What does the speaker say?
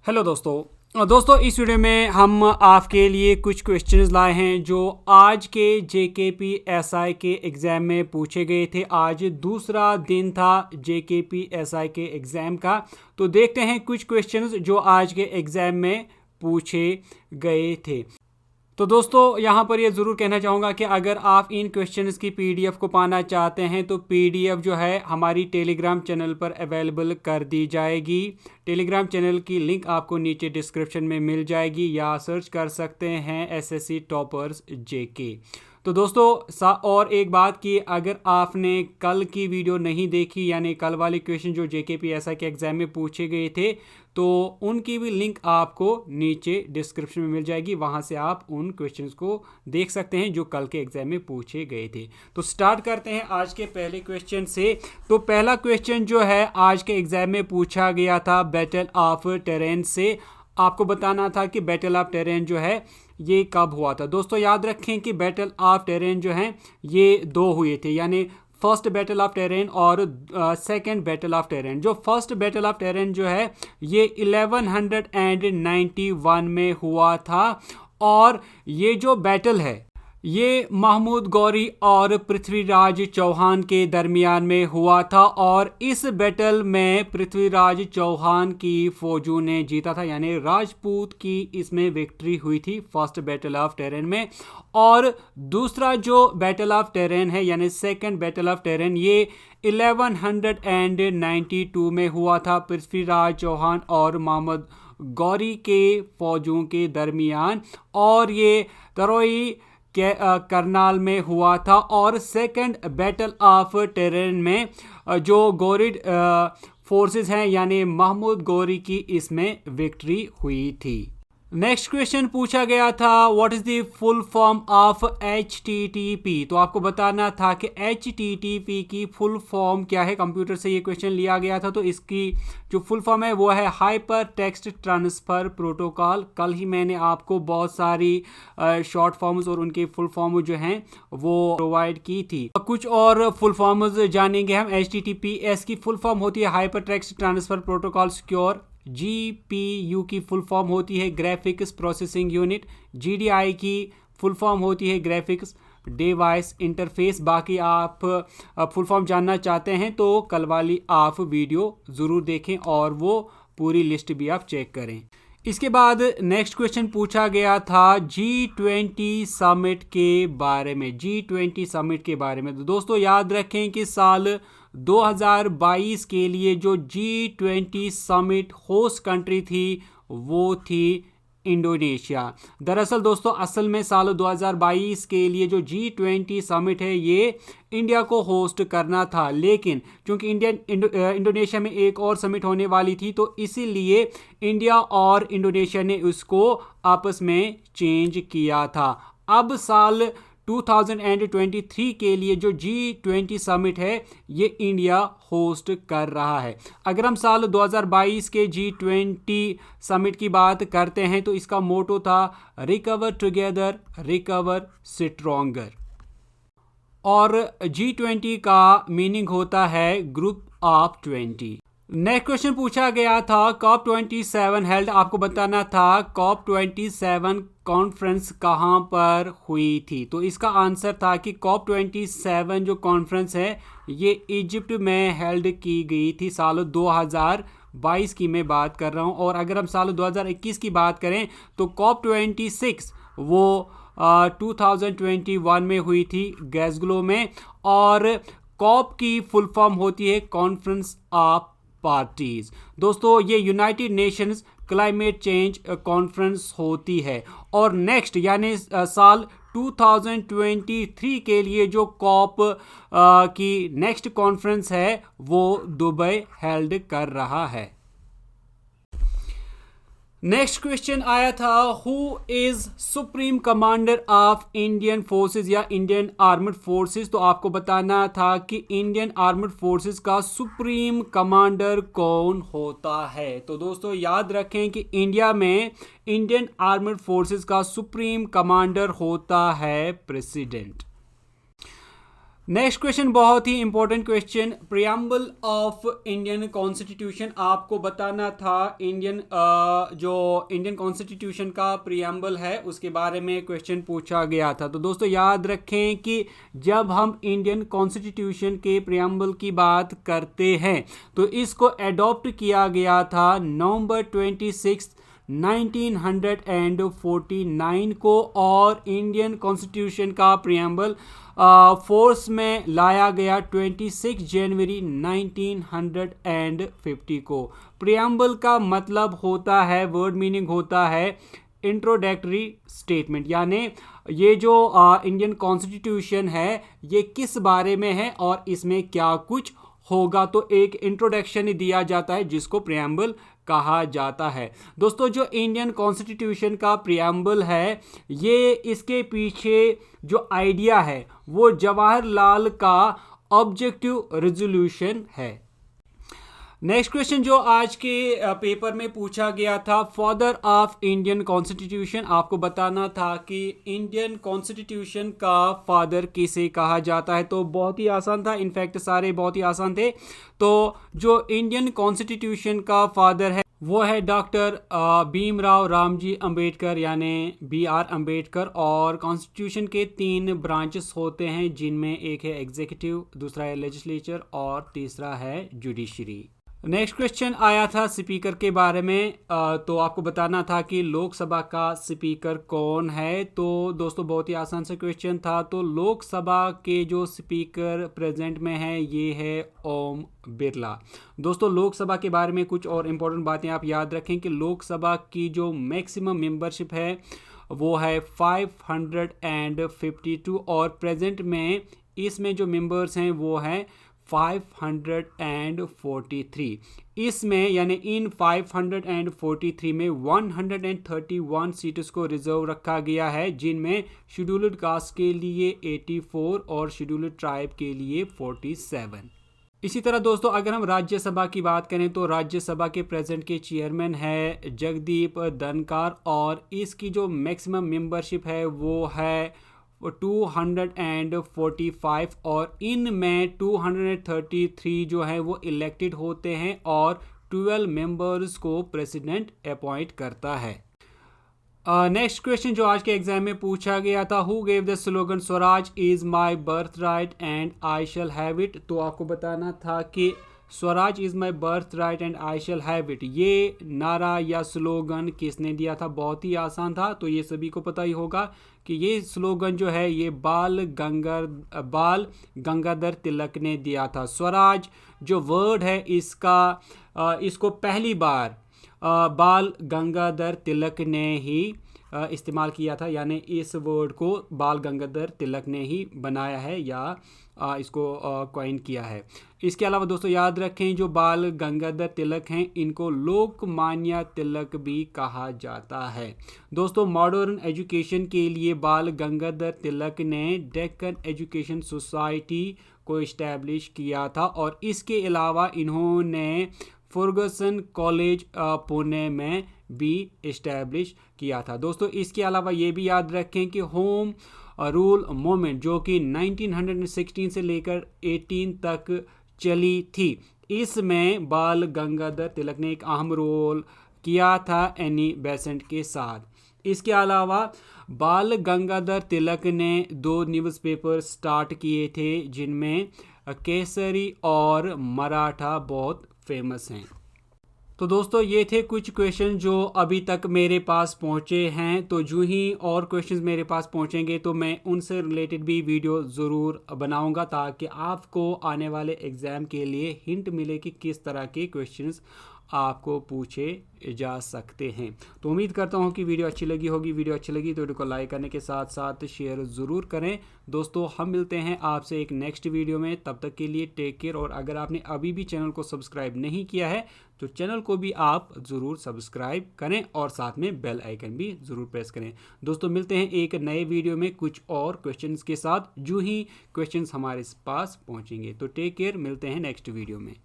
Hello दोस्तों इस video में हम आपके लिए कुछ क्वेश्चंस लाए हैं जो आज के JKPSI के एग्ज़ाम में पूछे गए थे। आज दूसरा दिन था JKPSI के एग्ज़ाम का, तो देखते हैं कुछ क्वेश्चंस जो आज के एग्ज़ाम में पूछे गए थे। तो दोस्तों यहाँ पर ये ज़रूर कहना चाहूँगा कि अगर आप इन क्वेश्चंस की PDF को पाना चाहते हैं तो PDF जो है हमारी टेलीग्राम चैनल पर अवेलेबल कर दी जाएगी। टेलीग्राम चैनल की लिंक आपको नीचे डिस्क्रिप्शन में मिल जाएगी या सर्च कर सकते हैं SSC टॉपर्स JK। तो दोस्तों और एक बात कि अगर आपने कल की वीडियो नहीं देखी, यानी कल वाले क्वेश्चन जो JKPSI के एग्ज़ाम में पूछे गए थे, तो उनकी भी लिंक आपको नीचे डिस्क्रिप्शन में मिल जाएगी। वहां से आप उन क्वेश्चंस को देख सकते हैं जो कल के एग्ज़ाम में पूछे गए थे। तो स्टार्ट करते हैं आज के पहले क्वेश्चन से। तो पहला क्वेश्चन जो है आज के एग्ज़ाम में पूछा गया था बैटल ऑफ टेरेन से। आपको बताना था कि बैटल ऑफ टेरेन जो है ये कब हुआ था। दोस्तों याद रखें कि बैटल ऑफ टेरेन जो है ये दो हुए थे, यानी फर्स्ट बैटल ऑफ टेरेन और सेकंड बैटल ऑफ टेरेन। जो फर्स्ट बैटल ऑफ टेरेन जो है ये 1191 में हुआ था, और ये जो बैटल है ये महमूद गौरी और पृथ्वीराज चौहान के दरमियान में हुआ था, और इस बैटल में पृथ्वीराज चौहान की फौजों ने जीता था, यानी राजपूत की इसमें विक्ट्री हुई थी फर्स्ट बैटल ऑफ टेरेन में। और दूसरा जो बैटल ऑफ टेरेन है यानी सेकंड बैटल ऑफ टेरेन, ये 1192 में हुआ था पृथ्वीराज चौहान और महमूद गौरी के फौजों के दरमियान, और ये तरोई के करनाल में हुआ था। और सेकंड बैटल ऑफ टेरेन में जो गौरिड फोर्सेस हैं यानी महमूद गौरी की इसमें विक्ट्री हुई थी। नेक्स्ट क्वेश्चन पूछा गया था what is the full form of HTTP। तो आपको बताना था कि HTTP की फुल फॉर्म क्या है। कंप्यूटर से ये क्वेश्चन लिया गया था, तो इसकी जो फुल फॉर्म है वो है हाइपर टेक्स्ट ट्रांसफ़र प्रोटोकॉल। कल ही मैंने आपको बहुत सारी शॉर्ट फॉर्म्स और उनके फुल फॉर्म जो हैं वो प्रोवाइड की थी। कुछ और फुल फॉर्म्स जानेंगे हम। HTTPS की फुल फॉर्म होती है hyper text transfer protocol secure. GPU की फुल फॉर्म होती है ग्राफिक्स प्रोसेसिंग यूनिट। GDI की फुल फॉर्म होती है ग्राफिक्स डिवाइस इंटरफेस। बाकी आप फुल फॉर्म जानना चाहते हैं तो कल वाली आप वीडियो ज़रूर देखें और वो पूरी लिस्ट भी आप चेक करें। इसके बाद नेक्स्ट क्वेश्चन पूछा गया था G20 समिट के बारे में। G20 समिट के बारे में तो दोस्तों याद रखें कि साल 2022 के लिए जो G20 समिट होस्ट कंट्री थी वो थी इंडोनेशिया। दरअसल दोस्तों असल में साल 2022 के लिए जो G20 समिट है ये इंडिया को होस्ट करना था, लेकिन क्योंकि इंडोनेशिया में एक और समिट होने वाली थी तो इसीलिए इंडिया और इंडोनेशिया ने उसको आपस में चेंज किया था। अब साल 2023 के लिए जो G20 समिट है ये इंडिया होस्ट कर रहा है। अगर हम साल 2022 के G20 समिट की बात करते हैं तो इसका मोटो था रिकवर टुगेदर रिकवर स्ट्रॉन्गर, और G20 का मीनिंग होता है ग्रुप ऑफ 20। नेक्स्ट क्वेश्चन पूछा गया था COP27 हेल्ड। आपको बताना था COP27 कॉन्फ्रेंस कहाँ पर हुई थी। तो इसका आंसर था कि COP27 जो कॉन्फ्रेंस है ये इजिप्ट में हेल्ड की गई थी। साल 2022 की मैं बात कर रहा हूँ। और अगर हम साल 2021 की बात करें तो COP26 वो 2021 में हुई थी ग्लासगो में, और कॉप की फुल फॉर्म होती है कॉन्फ्रेंस ऑफ पार्टीज। दोस्तों ये United Nations climate change conference होती है। और नेक्स्ट यानी साल 2023 के लिए जो कॉप की नेक्स्ट कॉन्फ्रेंस है वो दुबई हेल्ड कर रहा है। नेक्स्ट क्वेश्चन आया था who is supreme commander of Indian forces या इंडियन आर्मड फोर्सेस। तो आपको बताना था कि इंडियन आर्मड फोर्सेस का सुप्रीम कमांडर कौन होता है। तो दोस्तों याद रखें कि इंडिया में इंडियन आर्मड फोर्सेस का सुप्रीम कमांडर होता है प्रेसिडेंट। नेक्स्ट क्वेश्चन बहुत ही important question, preamble of Indian constitution. आपको बताना था जो इंडियन कॉन्स्टिट्यूशन का प्रियम्बल है उसके बारे में क्वेश्चन पूछा गया था। तो दोस्तों याद रखें कि जब हम इंडियन कॉन्स्टिट्यूशन के प्रियम्बल की बात करते हैं तो इसको एडॉप्ट किया गया था नवंबर 26 1949 को, और इंडियन कॉन्स्टिट्यूशन का प्रियम्बल फोर्स में लाया गया 26 जनवरी 1950 को। प्रियम्बल का मतलब होता है, वर्ड मीनिंग होता है इंट्रोडक्टरी स्टेटमेंट, यानी ये जो इंडियन कॉन्स्टिट्यूशन है ये किस बारे में है और इसमें क्या कुछ होगा, तो एक इंट्रोडक्शन दिया जाता है जिसको प्रियम्बल कहा जाता है। दोस्तों जो इंडियन कॉन्स्टिट्यूशन का प्रियम्बल है ये इसके पीछे जो आइडिया है वो जवाहरलाल का ऑब्जेक्टिव रेजोल्यूशन है। नेक्स्ट क्वेश्चन जो आज के पेपर में पूछा गया था, फादर ऑफ इंडियन कॉन्स्टिट्यूशन। आपको बताना था कि इंडियन कॉन्स्टिट्यूशन का फादर किसे कहा जाता है। तो बहुत ही आसान था, इनफैक्ट सारे बहुत ही आसान थे। तो जो इंडियन कॉन्स्टिट्यूशन का फादर है वो है डॉक्टर भीमराव रामजी अंबेडकर, यानी BR अंबेडकर। और कॉन्स्टिट्यूशन के 3 ब्रांचेस होते हैं जिनमें एक है एग्जीक्यूटिव, दूसरा है लेजिस्लेचर और तीसरा है जुडिशरी। नेक्स्ट क्वेश्चन आया था स्पीकर के बारे में। तो आपको बताना था कि लोकसभा का स्पीकर कौन है। तो दोस्तों बहुत ही आसान सा क्वेश्चन था। तो लोकसभा के जो स्पीकर प्रेजेंट में है ये है ओम बिरला। दोस्तों लोकसभा के बारे में कुछ और इम्पोर्टेंट बातें आप याद रखें कि लोकसभा की जो मैक्सिमम मेंबरशिप है वो है 552, और प्रेजेंट में इसमें जो मेंबर्स हैं वो हैं 543। इसमें यानी इन 543 में 131 सीट्स को रिजर्व रखा गया है, जिनमें शेड्यूल्ड कास्ट के लिए 84 और शेड्यूल्ड ट्राइब के लिए 47। इसी तरह दोस्तों अगर हम राज्यसभा की बात करें तो राज्यसभा के प्रेजेंट के चेयरमैन है जगदीप धनखड़, और इसकी जो मैक्सिमम मेंबरशिप है वो है 245, और इनमें 233 जो है वो इलेक्टेड होते हैं और 12 मेंबर्स को प्रेसिडेंट अपॉइंट करता है। नेक्स्ट क्वेश्चन जो आज के एग्जाम में पूछा गया था, who gave the slogan Swaraj is my birth right and I shall have it. तो आपको बताना था कि Swaraj is my birth right and I shall have it, ये नारा या स्लोगन किसने दिया था। बहुत ही आसान था, तो ये सभी को पता ही होगा कि ये स्लोगन जो है ये बाल गंगाधर तिलक ने दिया था। स्वराज जो वर्ड है इसको पहली बार बाल गंगाधर तिलक ने ही इस्तेमाल किया था, यानी इस वर्ड को बाल गंगाधर तिलक ने ही बनाया है या इसको कॉइन किया है। इसके अलावा दोस्तों याद रखें जो बाल गंगाधर तिलक हैं इनको लोकमान्य तिलक भी कहा जाता है। दोस्तों मॉडर्न एजुकेशन के लिए बाल गंगाधर तिलक ने डेक्कन एजुकेशन सोसाइटी को इस्टेब्लिश किया था, और इसके अलावा इन्होंने फर्गुसन कॉलेज पुणे में भी इस्टेब्लिश किया था। दोस्तों इसके अलावा ये भी याद रखें कि होम रूल मूवमेंट जो कि 1916 से लेकर 18 तक चली थी, इसमें बाल गंगाधर तिलक ने एक अहम रोल किया था एनी बेसेंट के साथ। इसके अलावा बाल गंगाधर तिलक ने 2 न्यूज़पेपर स्टार्ट किए थे जिनमें केसरी और मराठा बहुत फेमस हैं। तो दोस्तों ये थे कुछ क्वेश्चन जो अभी तक मेरे पास पहुँचे हैं। तो जो ही और क्वेश्चंस मेरे पास पहुँचेंगे तो मैं उनसे रिलेटेड भी वीडियो ज़रूर बनाऊंगा ताकि आपको आने वाले एग्ज़ाम के लिए हिंट मिले कि किस तरह के क्वेश्चंस आपको पूछे जा सकते हैं। तो उम्मीद करता हूँ कि वीडियो अच्छी लगी होगी। वीडियो अच्छी लगी तो वीडियो को लाइक करने के साथ साथ शेयर ज़रूर करें। दोस्तों हम मिलते हैं आपसे एक नेक्स्ट वीडियो में, तब तक के लिए टेक केयर। और अगर आपने अभी भी चैनल को सब्सक्राइब नहीं किया है तो चैनल को भी आप ज़रूर सब्सक्राइब करें और साथ में बेल आइकन भी ज़रूर प्रेस करें। दोस्तों मिलते हैं एक नए वीडियो में कुछ और क्वेश्चंस के साथ जो ही क्वेश्चंस हमारे पास पहुँचेंगे। तो टेक केयर, मिलते हैं नेक्स्ट वीडियो में।